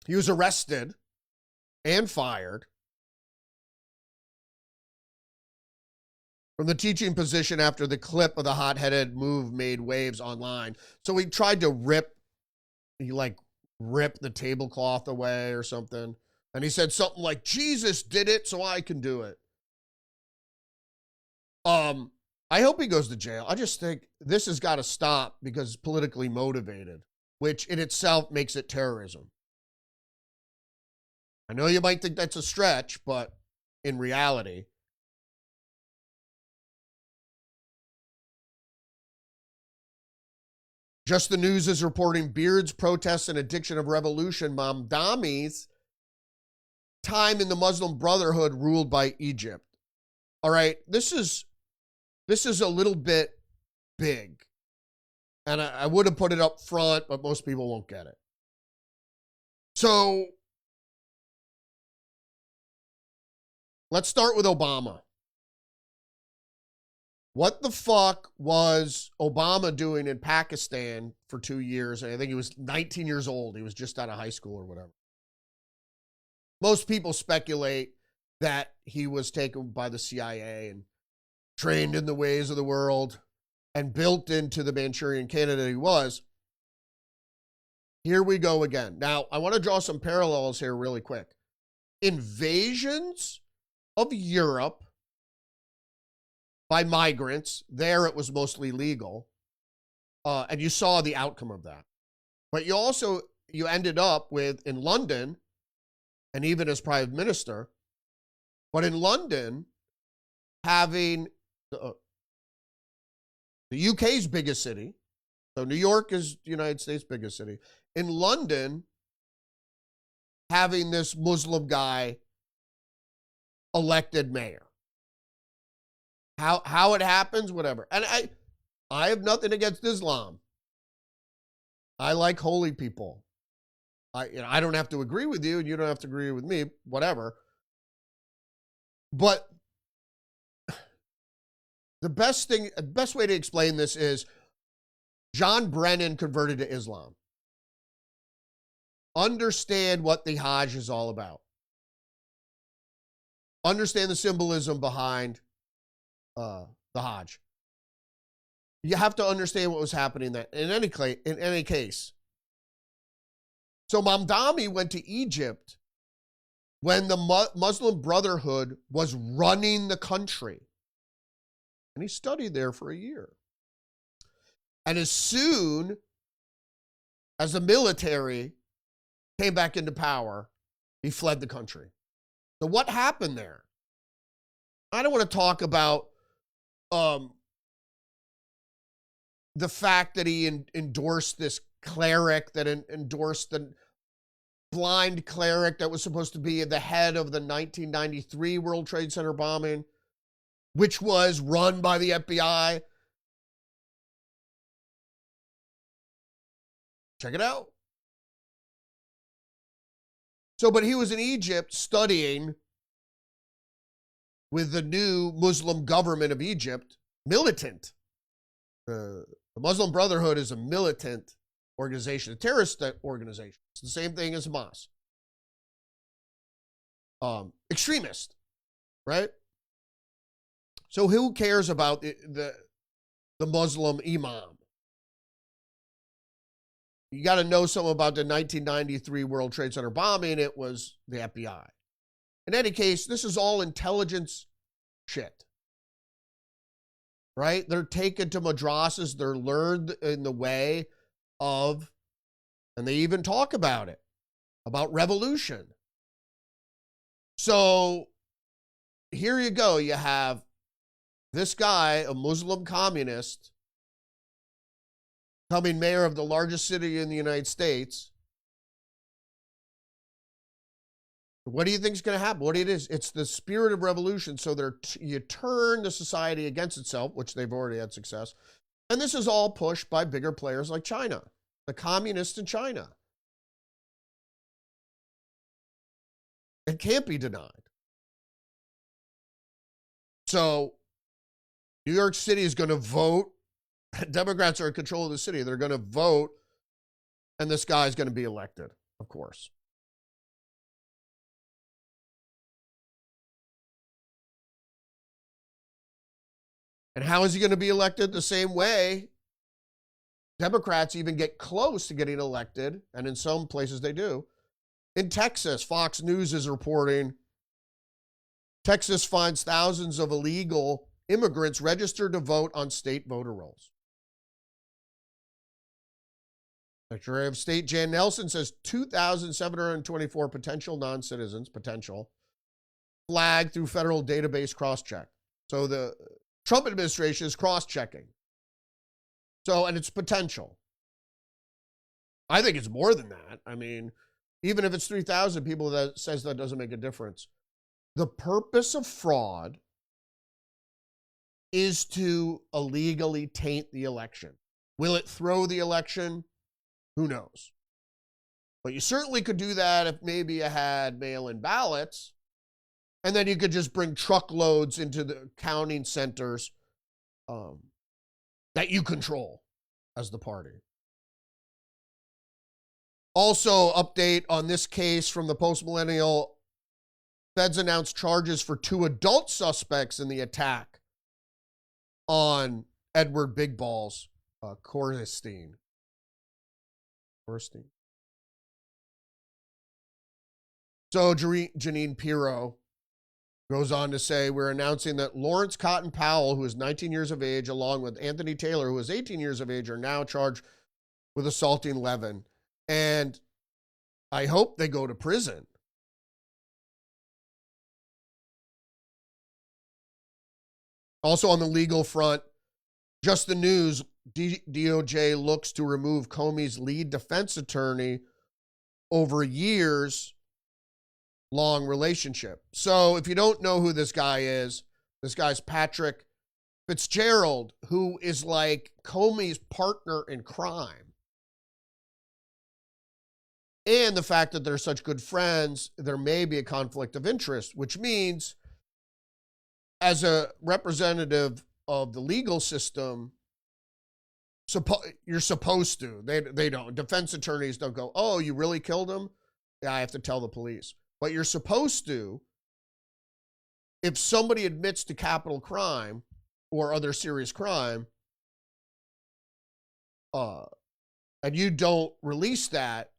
he was arrested and fired from the teaching position after the clip of the hot-headed move made waves online. So he tried to rip the tablecloth away or something. And he said something like, Jesus did it, so I can do it. I hope he goes to jail. I just think this has got to stop because it's politically motivated, which in itself makes it terrorism. I know you might think that's a stretch, but in reality, Just the News is reporting Beard's protests and addiction of revolution, Mamdani's time in the Muslim Brotherhood ruled by Egypt. All right, this is a little bit big. And I would have put it up front, but most people won't get it. So let's start with Obama. What the fuck was Obama doing in Pakistan for 2 years? I think he was 19 years old. He was just out of high school or whatever. Most people speculate that he was taken by the CIA and trained in the ways of the world. and built into the Manchurian candidate he was. Here we go again. Now, I want to draw some parallels here really quick. Invasions of Europe by migrants, there it was mostly legal, and you saw the outcome of that. But you ended up with, in London, and even as prime minister, but in London, having the UK's biggest city, so New York is the United States' biggest city, in London, having this Muslim guy elected mayor. How it happens, whatever. And I have nothing against Islam. I like holy people. I don't have to agree with you, and you don't have to agree with me, whatever. But the best way to explain this is John Brennan converted to Islam. Understand what the Hajj is all about. Understand the symbolism behind the Hajj. You have to understand what was happening that in any case. So Mamdani went to Egypt when the Muslim Brotherhood was running the country. And he studied there for a year. And as soon as the military came back into power, he fled the country. So what happened there? I don't want to talk about the fact that he endorsed this cleric that endorsed the blind cleric that was supposed to be the head of the 1993 World Trade Center bombing, which was run by the FBI. Check it out. So, but he was in Egypt studying with the new Muslim government of Egypt, militant. The Muslim Brotherhood is a militant organization, a terrorist organization. It's the same thing as Hamas. Extremist, right? So who cares about the Muslim imam? You got to know something about the 1993 World Trade Center bombing. It was the FBI. In any case, this is all intelligence shit. Right? They're taken to madrasas. They're learned in the way of, and they even talk about it, about revolution. So here you go. You have this guy, a Muslim communist, becoming mayor of the largest city in the United States. What do you think is going to happen? What it is? It's the spirit of revolution. So you turn the society against itself, which they've already had success. And this is all pushed by bigger players like China, the communists in China. It can't be denied. So New York City is going to vote. Democrats are in control of the city. They're going to vote, and this guy is going to be elected, of course. And how is he going to be elected? The same way Democrats even get close to getting elected, and in some places they do. In Texas, Fox News is reporting, Texas finds thousands of illegal immigrants registered to vote on state voter rolls. Secretary of State Jan Nelson says 2,724 potential non-citizens, flagged through federal database cross-check. So the Trump administration is cross-checking. So, and it's potential. I think it's more than that. I mean, even if it's 3,000 people, that says that doesn't make a difference. The purpose of fraud is to illegally taint the election. Will it throw the election? Who knows? But you certainly could do that if maybe you had mail-in ballots, and then you could just bring truckloads into the counting centers that you control as the party. Also, update on this case from the post-millennial. Feds announced charges for 2 adult suspects in the attack on Edward Big Balls Korstein. So Janine Pirro goes on to say, we're announcing that Lawrence Cotton Powell, who is 19 years of age, along with Anthony Taylor, who is 18 years of age, are now charged with assaulting Levin. And I hope they go to prison. Also on the legal front, just the news, DOJ looks to remove Comey's lead defense attorney over years long relationship. So if you don't know who this guy is, this guy's Patrick Fitzgerald, who is like Comey's partner in crime. And the fact that they're such good friends, there may be a conflict of interest, which means as a representative of the legal system, you're supposed to. They don't. Defense attorneys don't go, oh, you really killed him? Yeah, I have to tell the police. But you're supposed to, if somebody admits to capital crime or other serious crime, and you don't release that,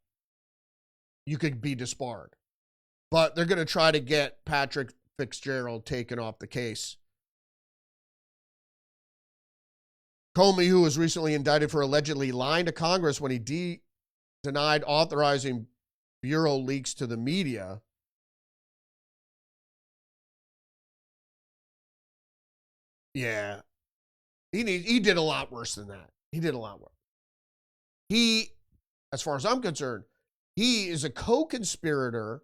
you could be disbarred. But they're going to try to get Patrick Fitzgerald taken off the case. Comey, who was recently indicted for allegedly lying to Congress when he denied authorizing bureau leaks to the media. Yeah. He did a lot worse than that. He did a lot worse. He, as far as I'm concerned, he is a co-conspirator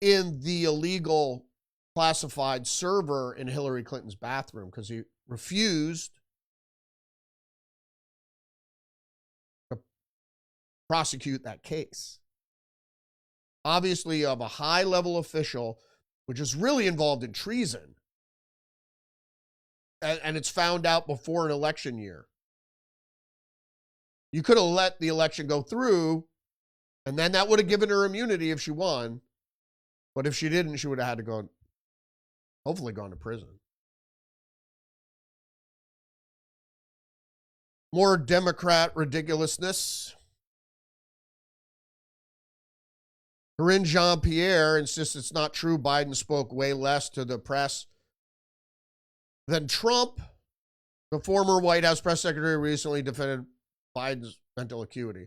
in the illegal classified server in Hillary Clinton's bathroom because he refused to prosecute that case. Obviously, of a high-level official, which is really involved in treason, and it's found out before an election year. You could have let the election go through, and then that would have given her immunity if she won. But if she didn't, she would have had to go, hopefully gone to prison. More Democrat ridiculousness. Karine Jean-Pierre insists it's not true Biden spoke way less to the press than Trump. The former White House press secretary recently defended Biden's mental acuity.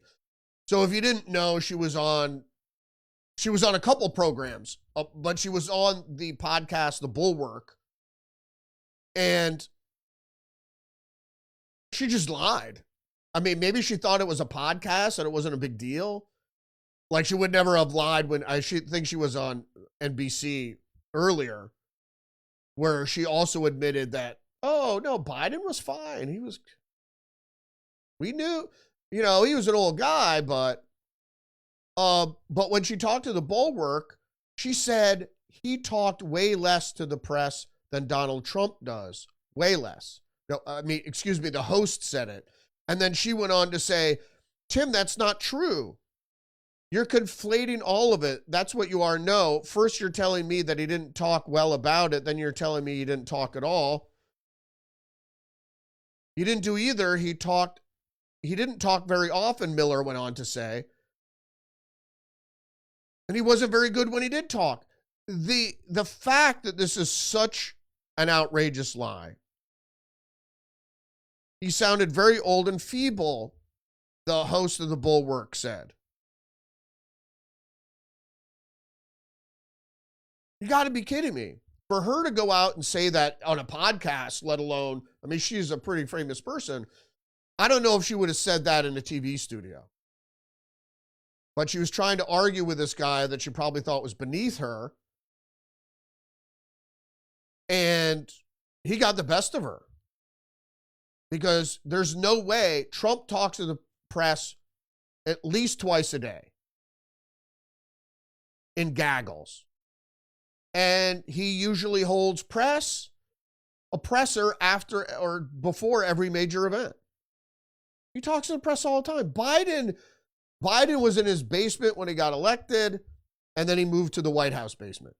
So if you didn't know, she was on a couple programs, but she was on the podcast, The Bulwark, and she just lied. I mean, maybe she thought it was a podcast and it wasn't a big deal. Like, she would never have lied when I think she was on NBC earlier, where she also admitted that, oh, no, Biden was fine. We knew, he was an old guy, but when she talked to The Bulwark, she said he talked way less to the press than Donald Trump does. Way less. No, the host said it. And then she went on to say, Tim, that's not true. You're conflating all of it. That's what you are. No, first you're telling me that he didn't talk well about it. Then you're telling me he didn't talk at all. He didn't do either. He didn't talk very often, Miller went on to say. And he wasn't very good when he did talk. The fact that this is such an outrageous lie. He sounded very old and feeble, the host of The Bulwark said. You got to be kidding me. For her to go out and say that on a podcast, let alone, she's a pretty famous person. I don't know if she would have said that in a TV studio. But she was trying to argue with this guy that she probably thought was beneath her. And he got the best of her. Because there's no way Trump talks to the press at least twice a day in gaggles. And he usually holds a presser after or before every major event. He talks to the press all the time. Biden was in his basement when he got elected, and then he moved to the White House basement.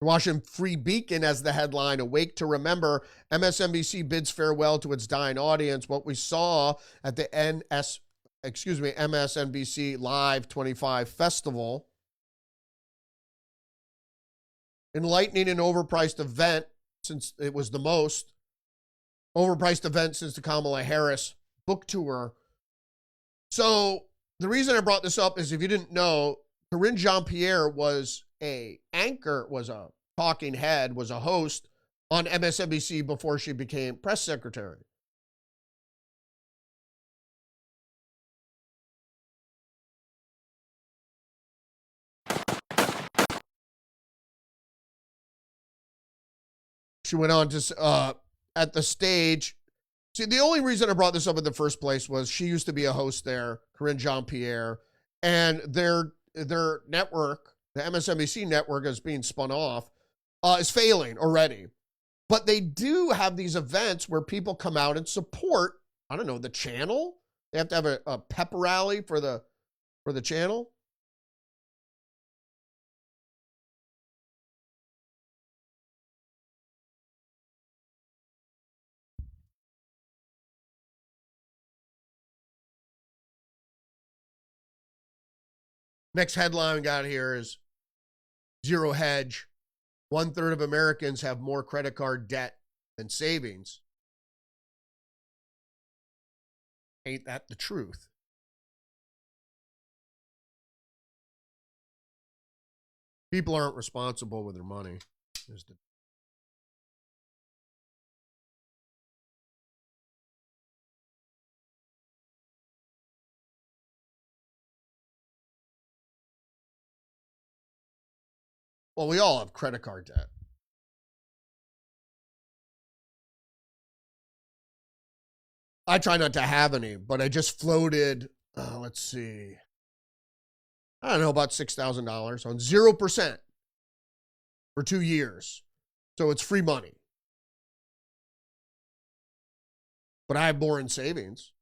The Washington Free Beacon has the headline, "Awake to Remember, MSNBC bids farewell to its dying audience." What we saw at the MSNBC Live 25 Festival, enlightening and overpriced event, since it was the most overpriced event since the Kamala Harris book tour. So the reason I brought this up is, if you didn't know, Karine Jean-Pierre was a anchor, was a talking head, was a host on MSNBC before she became press secretary. She went on to, at the stage. See, the only reason I brought this up in the first place was she used to be a host there, Karine Jean-Pierre, and their network, the MSNBC network, is being spun off, is failing already. But they do have these events where people come out and support, I don't know, the channel. They have to have a pep rally for the channel. Next headline we got here is Zero Hedge. 1/3 of Americans have more credit card debt than savings. Ain't that the truth? People aren't responsible with their money. Well, we all have credit card debt. I try not to have any, but I just floated, let's see, I don't know, about $6,000 on 0% for 2 years. So it's free money. But I have more in savings.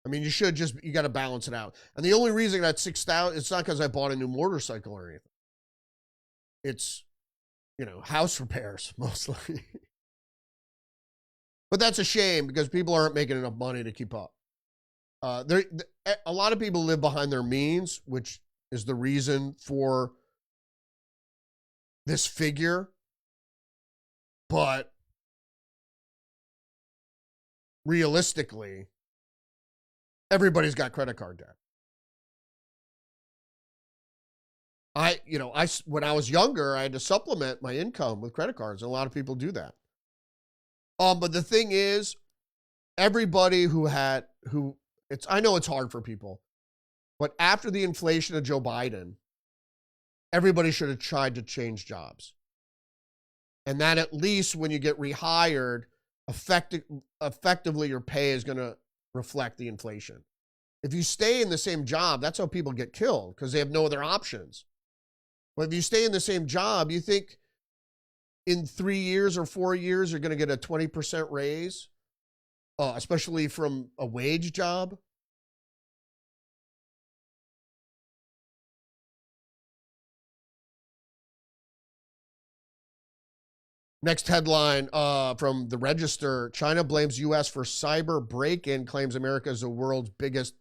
I mean, you got to balance it out. And the only reason that 6,000, it's not because I bought a new motorcycle or anything. It's, house repairs mostly. But that's a shame, because people aren't making enough money to keep up. A lot of people live behind their means, which is the reason for this figure. But realistically, everybody's got credit card debt. When I was younger, I had to supplement my income with credit cards, and a lot of people do that. But the thing is, everybody I know it's hard for people, but after the inflation of Joe Biden, everybody should have tried to change jobs. And that, at least when you get rehired, effectively your pay is going to reflect the inflation. If you stay in the same job, that's how people get killed, because they have no other options. But if you stay in the same job, you think in 3 years or 4 years, you're going to get a 20% raise, especially from a wage job? Next headline from the Register: China blames U.S. for cyber break-in, claims America is the world's biggest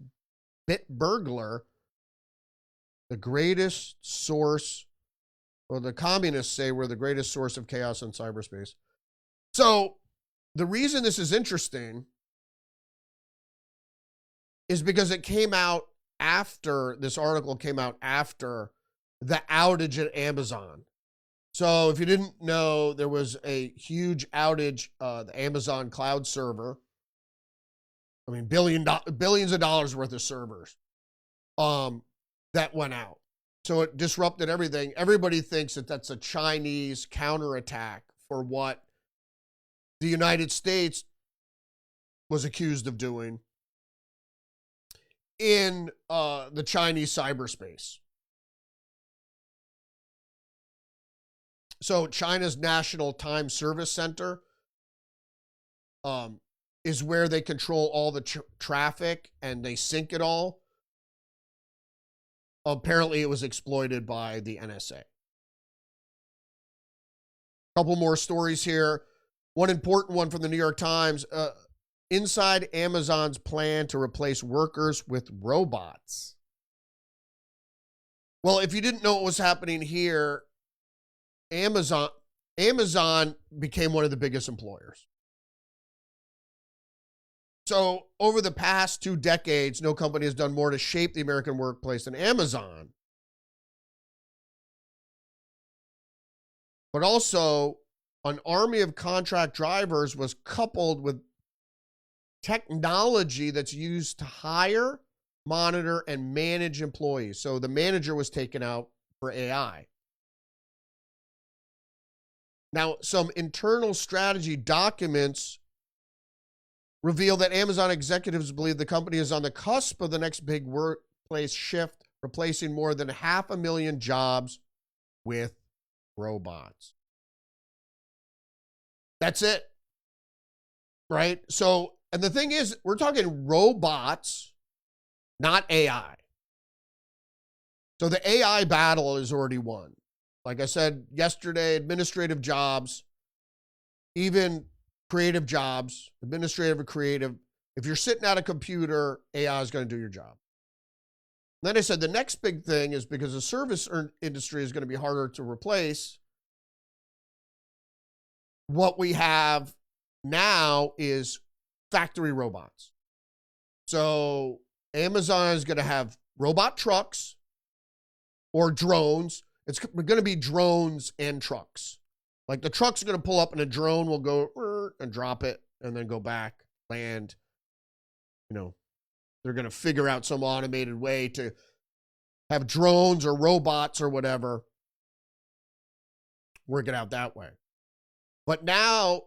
bit burglar. The greatest source, or the communists say we're the greatest source of chaos in cyberspace. So the reason this is interesting is because it came out after, this article came out after the outage at Amazon. So if you didn't know, there was a huge outage, the Amazon cloud server. I mean, billions of dollars worth of servers that went out. So it disrupted everything. Everybody thinks that that's a Chinese counterattack for what the United States was accused of doing in the Chinese cyberspace. So China's National Time Service Center is where they control all the traffic, and they sync it all. Apparently it was exploited by the NSA. Couple more stories here. One important one from the New York Times. Inside Amazon's plan to replace workers with robots. Well, if you didn't know what was happening here, Amazon became one of the biggest employers. So over the past 2 decades, no company has done more to shape the American workplace than Amazon. But also, an army of contract drivers was coupled with technology that's used to hire, monitor, and manage employees. So the manager was taken out for AI. Now, some internal strategy documents reveal that Amazon executives believe the company is on the cusp of the next big workplace shift, replacing more than 500,000 jobs with robots. That's it. Right? So, and the thing is, we're talking robots, not AI. So the AI battle is already won. Like I said yesterday, administrative jobs, even creative jobs, administrative or creative, if you're sitting at a computer, AI is going to do your job. Then I said the next big thing is because the service industry is going to be harder to replace. What we have now is factory robots. So Amazon is going to have robot trucks or drones. It's going to be drones and trucks. Like the truck's going to pull up and a drone will go and drop it and then go back, land. You know, they're going to figure out some automated way to have drones or robots or whatever work it out that way. But now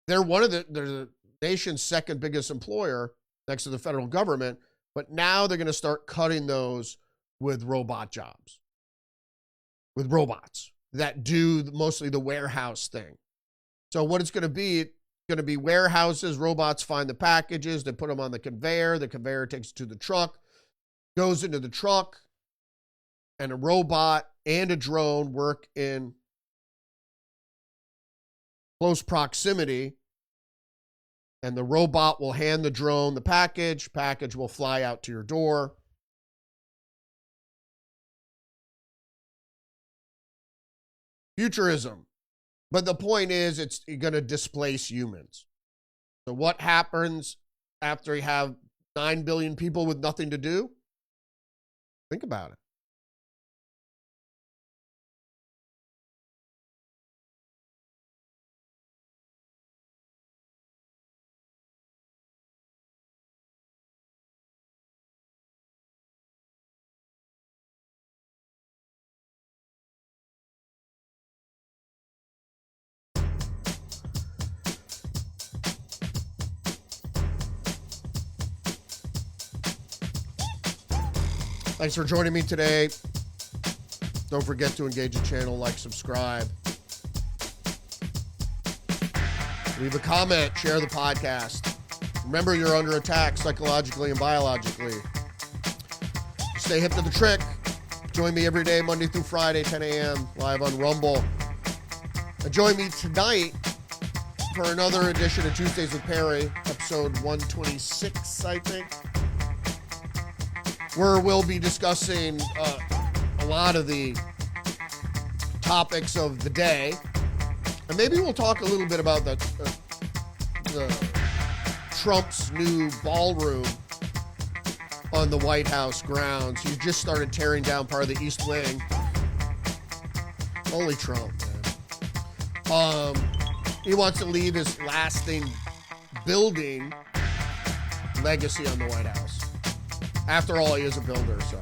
they're they're the nation's second biggest employer next to the federal government. But now they're going to start cutting those with robot jobs, with robots that do mostly the warehouse thing. So what it's going to be warehouses, robots find the packages, they put them on the conveyor takes it to the truck, goes into the truck, and a robot and a drone work in close proximity, and the robot will hand the drone the package will fly out to your door. Futurism. But the point is, it's going to displace humans. So what happens after you have 9 billion people with nothing to do? Think about it. Thanks for joining me today. Don't forget to engage the channel, like, subscribe. Leave a comment, share the podcast. Remember, you're under attack psychologically and biologically. Stay hip to the trick. Join me every day, Monday through Friday, 10 a.m., live on Rumble. And join me tonight for another edition of Tuesdays with Perry, episode 126, I think, where we'll be discussing a lot of the topics of the day. And maybe we'll talk a little bit about the Trump's new ballroom on the White House grounds. He just started tearing down part of the East Wing. Holy Trump, man. He wants to leave his lasting building legacy on the White House. After all, he is a builder, so.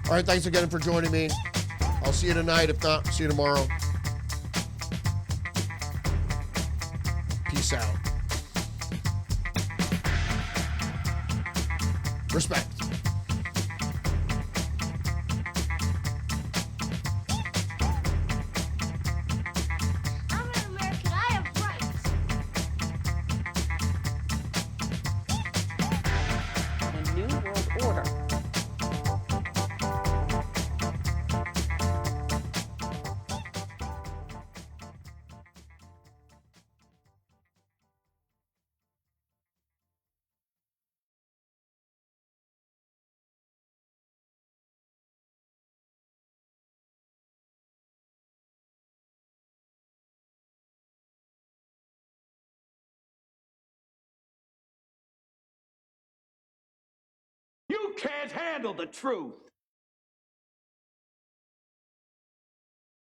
All right, thanks again for joining me. I'll see you tonight. If not, see you tomorrow. Peace out. Respect. I'm an American. I have rights. A new world order. You can't handle the truth.